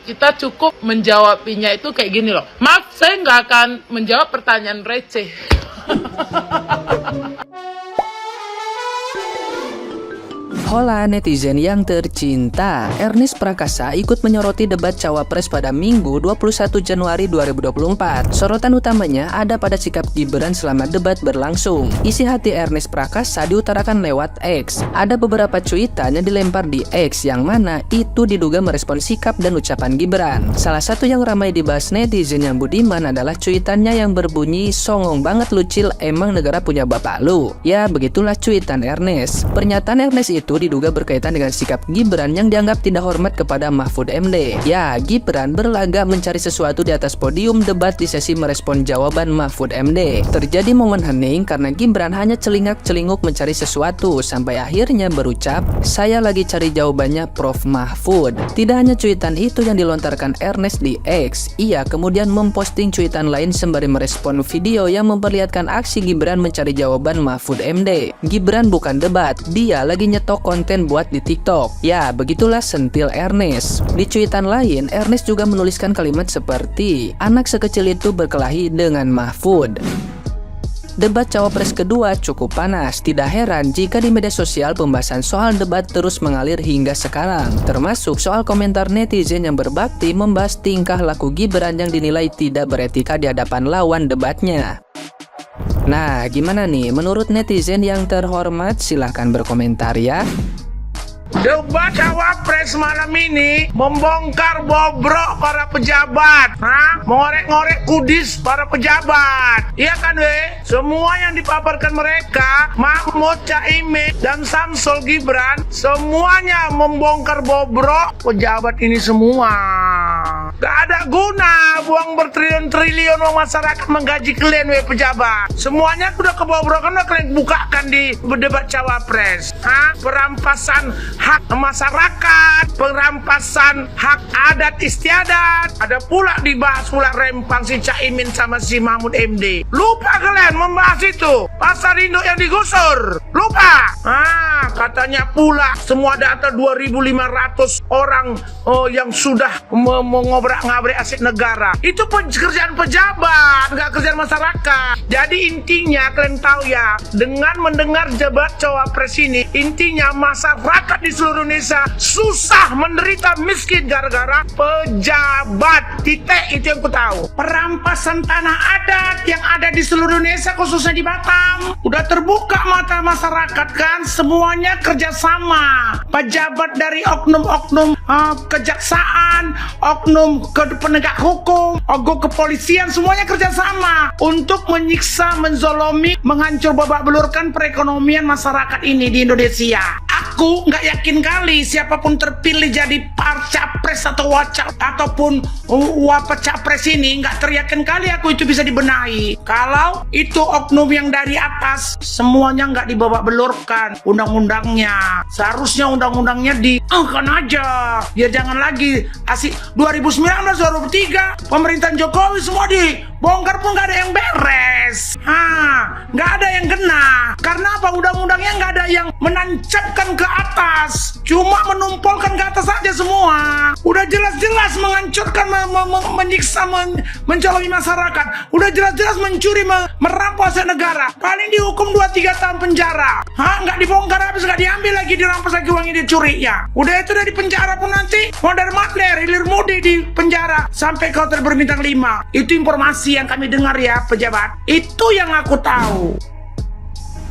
kita cukup menjawabinya itu kayak gini loh. Maaf, saya nggak akan menjawab pertanyaan receh. Hola netizen yang tercinta, Ernest Prakasa ikut menyoroti debat Cawapres pada Minggu 21 Januari 2024. Sorotan utamanya ada pada sikap Gibran selama debat berlangsung. Isi hati Ernest Prakasa diutarakan lewat X. Ada beberapa cuitan yang dilempar di X yang mana itu diduga merespon sikap dan ucapan Gibran. Salah satu yang ramai dibahas netizen yang budiman adalah cuitannya yang berbunyi, "Songong banget lu Cil, emang negara punya bapak lu." Ya begitulah cuitan Ernest. Pernyataan Ernest itu diduga berkaitan dengan sikap Gibran yang dianggap tidak hormat kepada Mahfud MD. Ya, Gibran berlagak mencari sesuatu di atas podium debat di sesi merespon jawaban Mahfud MD. Terjadi momen hening karena Gibran hanya celingak-celinguk mencari sesuatu sampai akhirnya berucap, "Saya lagi cari jawabannya Prof Mahfud." Tidak hanya cuitan itu yang dilontarkan Ernest di X, ia kemudian memposting cuitan lain sembari merespon video yang memperlihatkan aksi Gibran mencari jawaban Mahfud MD. Gibran bukan debat, dia lagi nyetok konten buat di TikTok. Ya, begitulah sentil Ernest. Di cuitan lain, Ernest juga menuliskan kalimat seperti, "Anak sekecil itu berkelahi dengan Mahfud." Debat Cawapres kedua cukup panas. Tidak heran jika di media sosial pembahasan soal debat terus mengalir hingga sekarang. Termasuk soal komentar netizen yang berbakti membahas tingkah laku Gibran yang dinilai tidak beretika di hadapan lawan debatnya. Nah, gimana nih menurut netizen yang terhormat? Silahkan berkomentar ya. Debat Cawapres malam ini membongkar bobrok para pejabat, mengorek-ngorek kudis para pejabat. Iya kan semua yang dipaparkan mereka, Mahfud, Caimin, dan Samsul Gibran, semuanya membongkar bobrok pejabat ini semua. Gak ada guna buang bertriliun-triliun uang masyarakat menggaji kalian pejabat. Semuanya udah kebobrokan, udah kalian bukakan di debat Cawapres. Perampasan hak masyarakat, perampasan hak adat istiadat. Ada pula dibahas pula rempang si Caimin sama si Mahfud MD. Lupa kalian membahas itu. Pasar induk yang digusur. Lupa. Katanya pula semua data 2.500 orang yang sudah mengobrak-ngabrik aset negara. Itu pekerjaan pejabat, nggak kerjaan masyarakat. Jadi intinya kalian tahu ya, dengan mendengar debat Cawapres ini, intinya masyarakat di seluruh Indonesia susah, menderita, miskin gara-gara pejabat. Titik, itu yang ku tahu. Perampasan tanah adat yang ada di seluruh Indonesia, khususnya di Batam, udah terbuka mata masyarakat kan, semuanya kerjasama. Pejabat dari oknum-oknum kejaksaan, oknum penegak hukum, oknum kepolisian, semuanya kerjasama untuk menyiksa, menzolomi, menghancur babak belurkan perekonomian masyarakat ini di Indonesia. Aku nggak yakin kali siapapun terpilih jadi capres atau ataupun capres ini, nggak teryakin kali aku itu bisa dibenahi kalau itu oknum yang dari atas semuanya nggak dibabak belurkan undang-undangnya. Seharusnya undang-undangnya kan aja, biar jangan lagi asik 2019 2023 pemerintahan Jokowi semua dibongkar pun nggak ada yang beres, nggak ada yang kena. Karena apa? Undang-undangnya nggak ada yang menancapkan ke atas, cuma menumpulkan ke atas saja semua. Udah jelas-jelas menghancurkan, menyiksa, mencolongi masyarakat. Udah jelas-jelas mencuri, merampas aset negara. Paling dihukum 2-3 tahun penjara. Nggak dibongkar habis, nggak diambil lagi, dirampas lagi uangnya, dicurinya. Udah itu udah di penjara pun nanti mondar-mandir, hilir mudik di penjara sampai ke hotel berbintang 5. Itu informasi yang kami dengar ya pejabat. Itu yang aku tahu.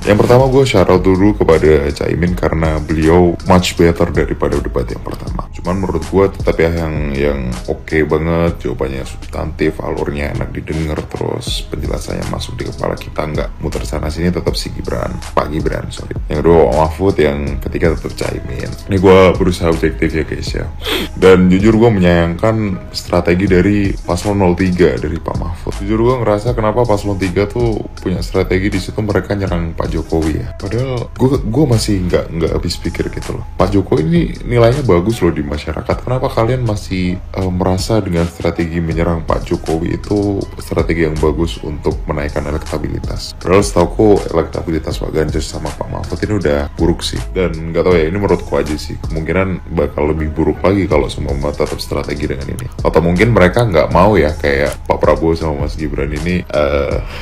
Yang pertama gue shout out dulu kepada Caimin karena beliau much better daripada debat yang pertama. Cuman menurut gue tetap ya yang oke banget, jawabannya substantif, alurnya enak didengar, terus penjelasannya masuk di kepala kita, nggak muter sana sini, tetap si Gibran, Pak Gibran, sorry. Yang kedua Mahfud, yang ketiga tetap Caimin. Ini gue berusaha objektif ya guys ya. Dan jujur gue menyayangkan strategi dari paslon 03 dari Pak Mahfud. Jujur gue ngerasa kenapa paslon 3 tuh punya strategi di situ, mereka nyerang Pak Pak Jokowi ya. Padahal gue masih nggak habis pikir gitu loh. Pak Jokowi ini nilainya bagus loh di masyarakat. Kenapa kalian masih merasa dengan strategi menyerang Pak Jokowi itu strategi yang bagus untuk menaikkan elektabilitas? Padahal setauku elektabilitas Pak Ganjar sama Pak Mahfud ini udah buruk sih. Dan nggak tahu ya, ini menurutku aja sih. Kemungkinan bakal lebih buruk lagi kalau semua tetap strategi dengan ini. Atau mungkin mereka nggak mau ya kayak Pak Prabowo sama Mas Gibran ini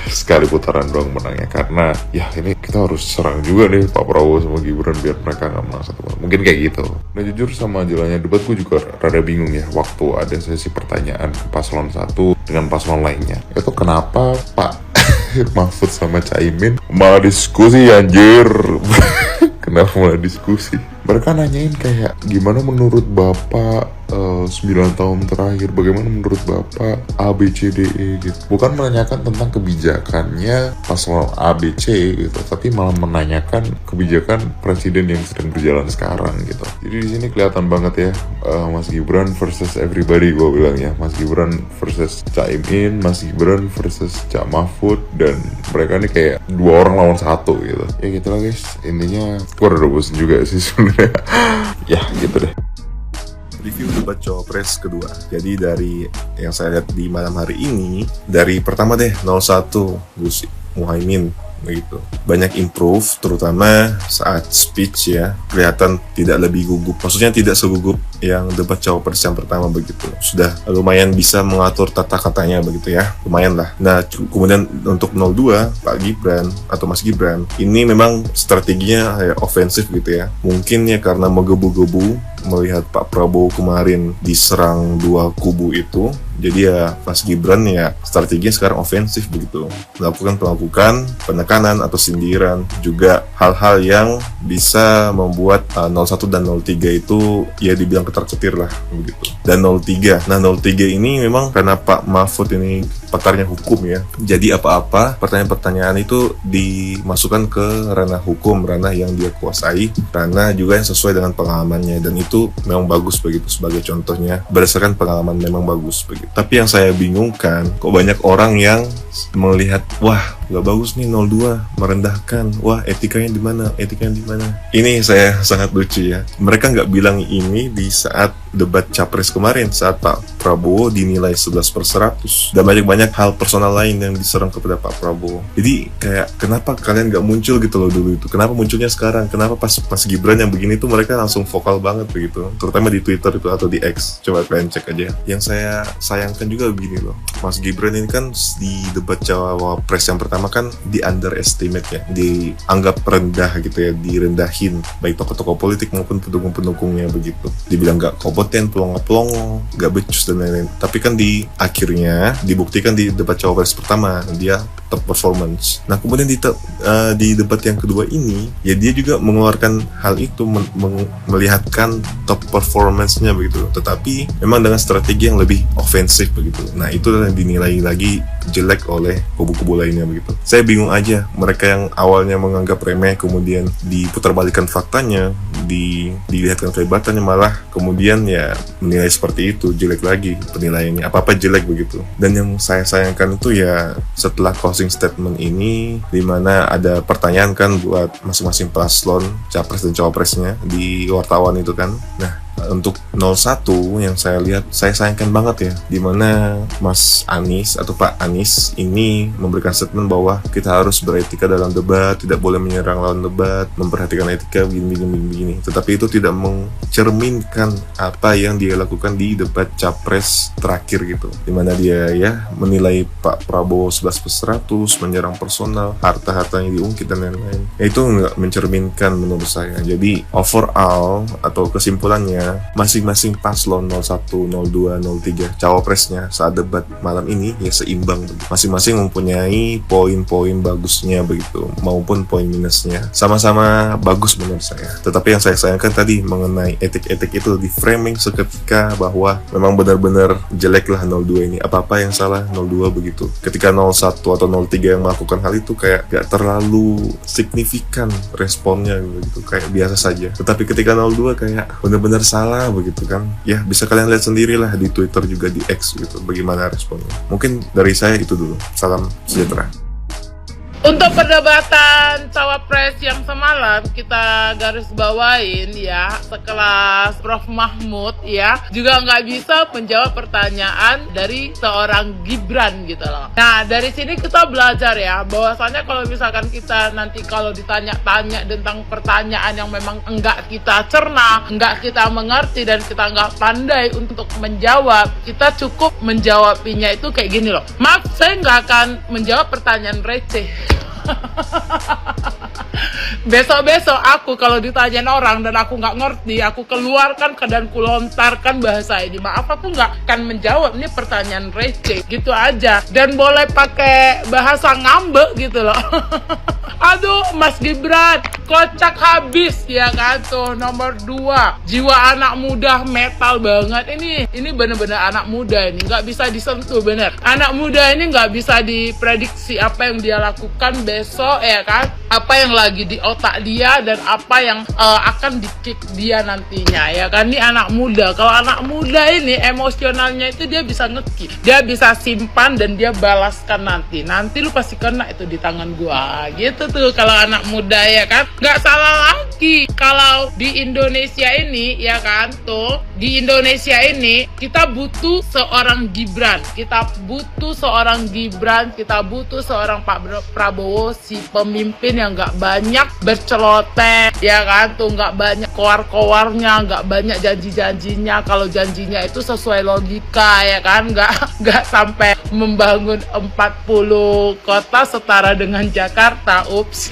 sekali putaran doang menangnya, karena ya ini kita harus serang juga nih Pak Prabowo sama Gibran biar mereka nggak menang satu. Mungkin kayak gitu. Nah jujur sama jalannya debat gue juga rada bingung ya waktu ada sesi pertanyaan ke paslon 1 dengan paslon lainnya. Itu kenapa Pak Mahfud sama Caimin malah diskusi anjir. Kenapa malah diskusi? Mereka nanyain kayak gimana menurut Bapak 9 tahun terakhir, bagaimana menurut Bapak A, B, C, D, E gitu. Bukan menanyakan tentang kebijakannya paslon A, B, C gitu, tapi malah menanyakan kebijakan presiden yang sedang berjalan sekarang gitu. Jadi di sini kelihatan banget ya Mas Gibran versus everybody, gue bilang ya. Mas Gibran versus Caimin, Mas Gibran versus Cak Mahfud, dan mereka ini kayak dua orang lawan satu gitu. Ya gitu lah guys, intinya gue udah bosen juga sih sebenarnya. Ya gitu deh. Review debat Cawapres kedua. Jadi dari yang saya lihat di malam hari ini, dari pertama deh 01 Gus Muhaimin begitu. Banyak improve, terutama saat speech ya, kelihatan tidak lebih gugup. Maksudnya tidak segugup yang debat Cawapres yang pertama begitu. Sudah lumayan bisa mengatur tata katanya begitu ya. Lumayan lah. Nah, kemudian untuk 02 Pak Gibran atau Mas Gibran, ini memang strateginya ofensif gitu ya. Mungkin ya karena menggebu-gebu melihat Pak Prabowo kemarin diserang dua kubu itu, jadi ya Mas Gibran ya strateginya sekarang ofensif begitu, melakukan penekanan atau sindiran, juga hal-hal yang bisa membuat 01 dan 03 itu ya dibilang ketar-ketir lah begitu. Dan 03, nah 03 ini memang karena Pak Mahfud ini pakarnya hukum ya, jadi apa-apa pertanyaan-pertanyaan itu dimasukkan ke ranah hukum, ranah yang dia kuasai, ranah juga yang sesuai dengan pengalamannya, dan itu memang bagus begitu. Sebagai contohnya berdasarkan pengalaman memang bagus begitu. Tapi yang saya bingungkan, kok banyak orang yang melihat, wah nggak bagus nih 02, merendahkan, wah etikanya di mana, ini saya sangat lucu ya. Mereka nggak bilang ini di saat debat Capres kemarin, saat Pak Prabowo dinilai 11/100, dan banyak hal personal lain yang diserang kepada Pak Prabowo. Jadi kayak kenapa kalian nggak muncul gitu loh dulu itu, kenapa munculnya sekarang, kenapa pas Gibran yang begini tuh mereka langsung vokal banget begitu, terutama di Twitter itu atau di X, coba kalian cek aja. Yang saya sayangkan juga begini loh, Mas Gibran ini kan di debat Cawapres yang pertama kan di underestimate ya, dianggap rendah gitu ya, direndahin baik tokoh-tokoh politik maupun pendukung-pendukungnya begitu, dibilang nggak kompeten, pelongo-pelongo, nggak becus dan lain-lain. Tapi kan di akhirnya dibuktikan di debat Cawapres pertama dia top performance. Nah kemudian di debat yang kedua ini ya dia juga mengeluarkan hal itu, melihatkan top performance-nya begitu, tetapi memang dengan strategi yang lebih ofensif begitu. Nah itu yang dinilai lagi jelek oleh kubu-kubu lainnya begitu. Saya bingung aja, mereka yang awalnya menganggap remeh kemudian diputarbalikkan faktanya, dilihatkan kelibatannya, malah kemudian ya menilai seperti itu, jelek lagi penilaiannya, apa-apa jelek begitu. Dan yang saya sayangkan itu ya setelah closing statement ini, dimana ada pertanyaan kan buat masing-masing paslon Capres dan Cawapresnya di wartawan itu kan. Nah untuk 01 yang saya lihat, saya sayangkan banget ya, dimana Mas Anies atau Pak Anies ini memberikan statement bahwa kita harus beretika dalam debat, tidak boleh menyerang lawan debat, memperhatikan etika begini. Tetapi itu tidak mencerminkan apa yang dia lakukan di debat Capres terakhir gitu, dimana dia ya menilai Pak Prabowo 11/100, menyerang personal, harta-hartanya diungkit dan lain-lain. Ya, itu nggak mencerminkan menurut saya. Jadi overall atau kesimpulannya, masing-masing paslon 01, 02, 03 Cawapresnya saat debat malam ini ya seimbang. Masing-masing mempunyai poin-poin bagusnya begitu, maupun poin minusnya. Sama-sama bagus menurut saya. Tetapi yang saya sayangkan tadi mengenai etik-etik itu di framing seketika bahwa memang benar-benar jelek lah 02 ini. Apa-apa yang salah 02 begitu. Ketika 01 atau 03 yang melakukan hal itu kayak gak terlalu signifikan responnya gitu, kayak biasa saja. Tetapi ketika 02 kayak benar-benar salah begitu kan. Ya bisa kalian lihat sendirilah di Twitter juga di X gitu bagaimana responnya. Mungkin dari saya itu dulu. Salam sejahtera. Untuk perdebatan cawapres yang semalam kita garis bawain ya, sekelas Prof. Mahmud ya, juga nggak bisa menjawab pertanyaan dari seorang Gibran gitu loh. Nah dari sini kita belajar ya, bahwasannya kalau misalkan kita nanti kalau ditanya-tanya tentang pertanyaan yang memang enggak kita cerna, enggak kita mengerti, dan kita nggak pandai untuk menjawab, kita cukup menjawabinya itu kayak gini loh. Maaf, saya nggak akan menjawab pertanyaan receh. Besok-besok aku kalau ditanyain orang dan aku nggak ngerti, aku keluarkan dan kulontarkan bahasa ini. Maaf, aku nggak akan menjawab, ini pertanyaan receh gitu aja. Dan boleh pakai bahasa ngambek gitu loh. Aduh, Mas Gibran, kocak habis ya kan tuh. Nomor 2, jiwa anak muda metal banget. Ini bener-bener anak muda ini, nggak bisa disentuh bener. Anak muda ini nggak bisa diprediksi apa yang dia lakukan besok ya kan. Apa yang lagi di otak dia dan apa yang akan di-kick dia nantinya ya kan. Ini anak muda. Kalau anak muda ini emosionalnya itu dia bisa nge-kick, dia bisa simpan dan dia balaskan nanti lu pasti kena itu di tangan gua gitu tuh. Kalau anak muda ya kan, nggak salah lagi. Kalau di Indonesia ini ya kan tuh, di Indonesia ini kita butuh seorang Gibran, kita butuh seorang Gibran, kita butuh seorang Pak Prabowo, si pemimpin yang nggak banyak berceloteh ya kan tuh, nggak banyak koar-koarnya, nggak banyak janji-janjinya. Kalau janjinya itu sesuai logika ya kan, nggak sampai membangun 40 kota setara dengan Jakarta. Ups.